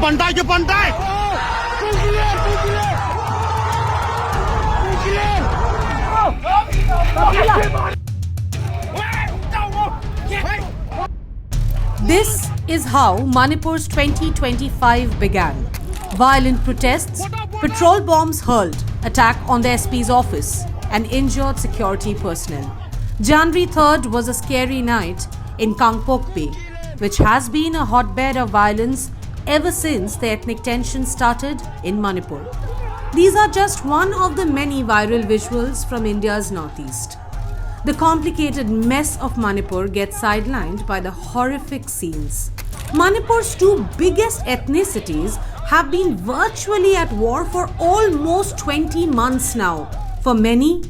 This is how Manipur's 2025 began. Violent protests, petrol bombs hurled, attack on the SP's office, and injured security personnel. January 3rd was a scary night in Kangpokpi, which has been a hotbed of violence ever since the ethnic tension started in Manipur. These are just one of the many viral visuals from India's northeast. The complicated mess of Manipur gets sidelined by the horrific scenes. Manipur's two biggest ethnicities have been virtually at war for almost 20 months now. For many,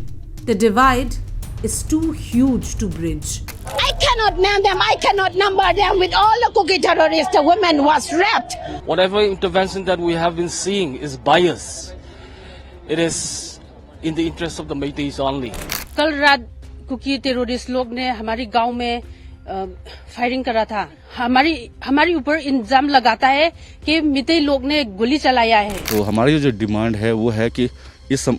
the divide is too huge to bridge. I cannot name them, I cannot number them. With all the Kuki terrorists, the women was raped. Whatever intervention that we have been seeing is biased. It is in the interest of the Métis only. कल रात cookie terrorist लोग ने हमारी गांव में firing करा था. हमारी ऊपर इल्जाम लगाता है कि मितेई लोग ने गोली चलाया है. तो हमारी जो डिमांड है वो है कि इस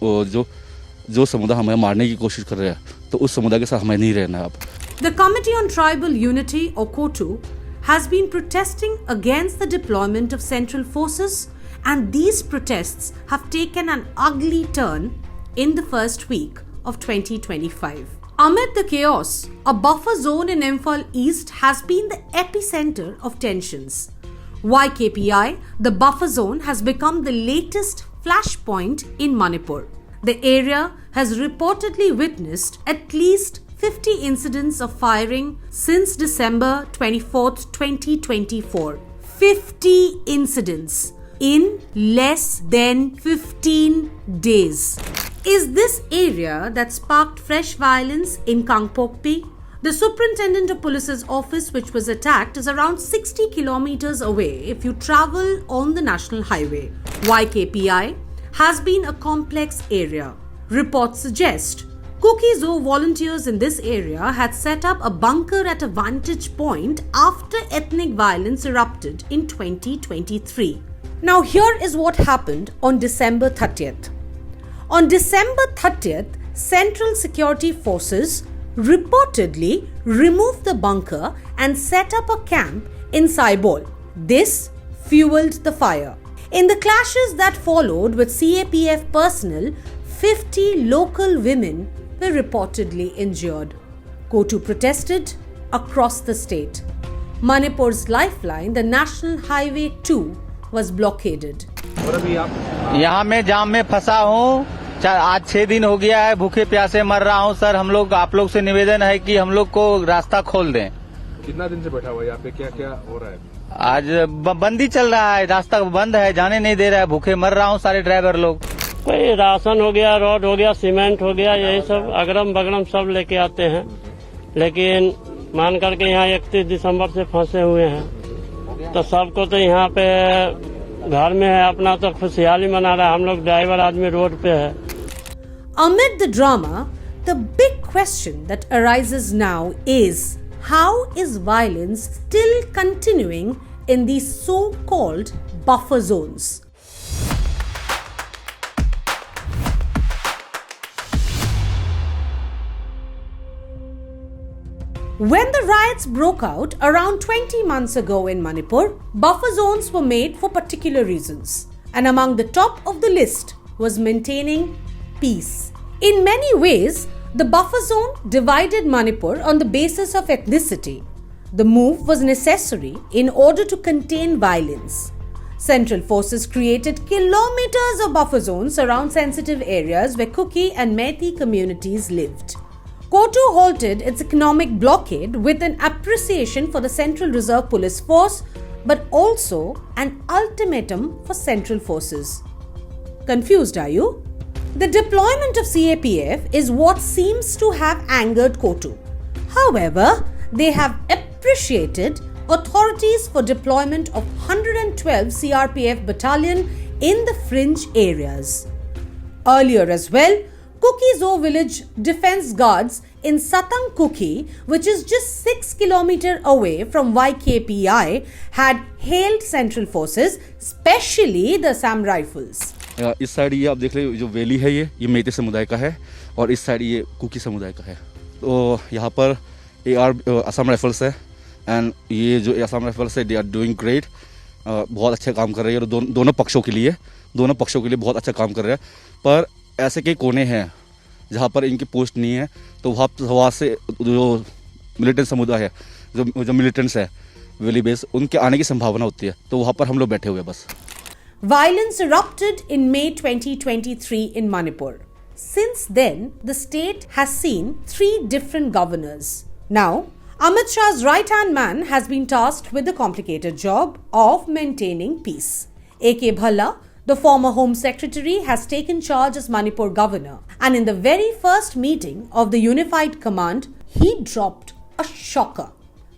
जो समुदाय हमें मारने की कोशिश कर रहे हैं तो उस समुदाय के साथ हमें नहीं रहना अब. The Committee on Tribal Unity, or COTU, has been protesting against the deployment of central forces, and these protests have taken an ugly turn in the first week of 2025. Amid the chaos, a buffer zone in Imphal East has been the epicenter of tensions. YKPI, the buffer zone, has become the latest flashpoint in Manipur. The area has reportedly witnessed at least 50 incidents of firing since December 24th, 2024. 50 incidents in less than 15 days. Is this area that sparked fresh violence in Kangpokpi? The Superintendent of Police's office, which was attacked, is around 60 kilometers away if you travel on the national highway. YKPI has been a complex area. Reports suggest Kuki Zoo volunteers in this area had set up a bunker at a vantage point after ethnic violence erupted in 2023. Now here is what happened on December 30th. On December 30th, Central Security Forces reportedly removed the bunker and set up a camp in Saibol. This fueled the fire. In the clashes that followed with CAPF personnel, 50 local women were reportedly injured. COTU protested across the state. Manipur's lifeline, the National Highway 2, was blockaded. यहाँ मैं जाम में फंसा हूँ. आज 6 दिन हो गया है, भूखे प्यासे मर रहा हूँ. सर आप लोग से निवेदन है कि हम लोग को रास्ता खोल दें. कितना दिन से बैठा हुआ है यहाँ पे, क्या क्या हो रहा है? आज बंदी चल रहा है, रास्ता बंद है, जाने नहीं दे रहा है. भूखे मर रहा हूँ सारे ड्राइवर लोग. कोई राशन हो गया, रोड हो गया, सीमेंट हो गया, यही सब अगरम बगरम सब लेके आते हैं. लेकिन मान करके यहाँ 31 दिसंबर से फंसे हुए हैं तो सबको तो यहाँ पे घर में है अपना तो खुशहाली मना रहा है. हम लोग ड्राइवर आदमी रोड पे है. Amid the drama, the big question that arises now is how is violence still continuing in these so-called buffer zones? When the riots broke out around 20 months ago in Manipur, buffer zones were made for particular reasons. And among the top of the list was maintaining peace. In many ways, the buffer zone divided Manipur on the basis of ethnicity. The move was necessary in order to contain violence. Central forces created kilometers of buffer zones around sensitive areas where Kuki and Meitei communities lived. COTU halted its economic blockade with an appreciation for the Central Reserve Police Force, but also an ultimatum for Central Forces. Confused, are you? The deployment of CAPF is what seems to have angered COTU. However, they have appreciated authorities for deployment of 112 CRPF battalion in the fringe areas. Earlier as well, Kuki Zoo village defense guards in Satang Kuki, which is just 6 kilometers away from YKPI, had hailed Central Forces, especially the Assam Rifles. इस side ये आप देख रहे जो valley है ये मेते समुदाय का है और इस साइड ये कुकी समुदाय का है। तो यहाँ पर असम राइफल्स है एंड ये जो असम राइफल्स है दे आर डूइंग ग्रेट, बहुत अच्छा काम कर रही है और दोनों पक्षों के लिए बहुत अच्छा काम कर रहे हैं। पर ऐसे कई कोने हैं जहाँ पर इनकी पोस्ट नहीं है, तो वहाँ से जो मिलिटेंट समुदाय है, जो मिलिटेंट्स है वैली बेस, उनके आने की संभावना होती है, तो वहाँ पर हम लोग बैठे हुए बस। Violence erupted in May 2023 in Manipur. Since then, the state has seen 3 different governors. Now, Amit Shah's right-hand man has been tasked with the complicated job of maintaining peace. A.K. Bhalla, the former Home Secretary, has taken charge as Manipur governor. And in the very first meeting of the Unified Command, he dropped a shocker.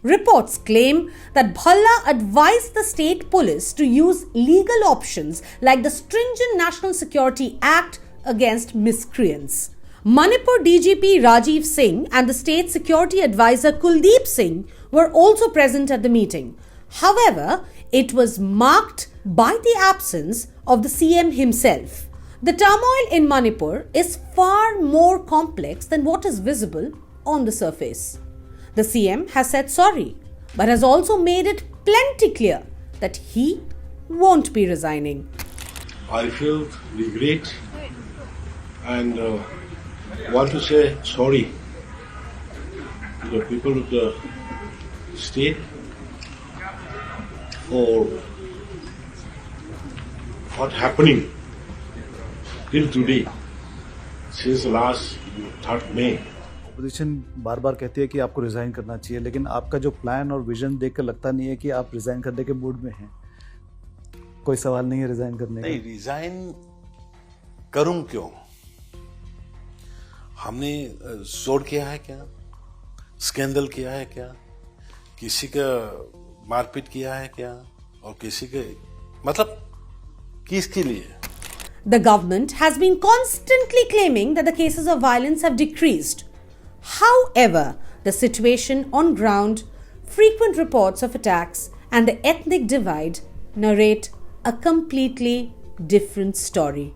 Reports claim that Bhalla advised the state police to use legal options like the stringent National Security Act against miscreants. Manipur DGP Rajiv Singh and the state security advisor Kuldeep Singh were also present at the meeting. However, it was marked by the absence of the CM himself. The turmoil in Manipur is far more complex than what is visible on the surface. The CM has said sorry, but has also made it plenty clear that he won't be resigning. I feel regret and want to say sorry to the people of the state for what happening till today since last 3rd May. Opposition बार बार कहती है कि आपको resign करना चाहिए, लेकिन आपका जो प्लान और विजन देखकर लगता नहीं है कि आप रिजाइन करने के मूड में हैं। कोई सवाल नहीं है रिजाइन करने का। नहीं, रिजाइन करूं क्यों? हमने जोड़ किया है क्या? स्कैंडल किया है क्या? किसी का मारपीट किया है क्या? और किसी के मतलब किसके लिए? The government has been constantly claiming that the cases of violence have decreased. However, the situation on ground, frequent reports of attacks, and the ethnic divide narrate a completely different story.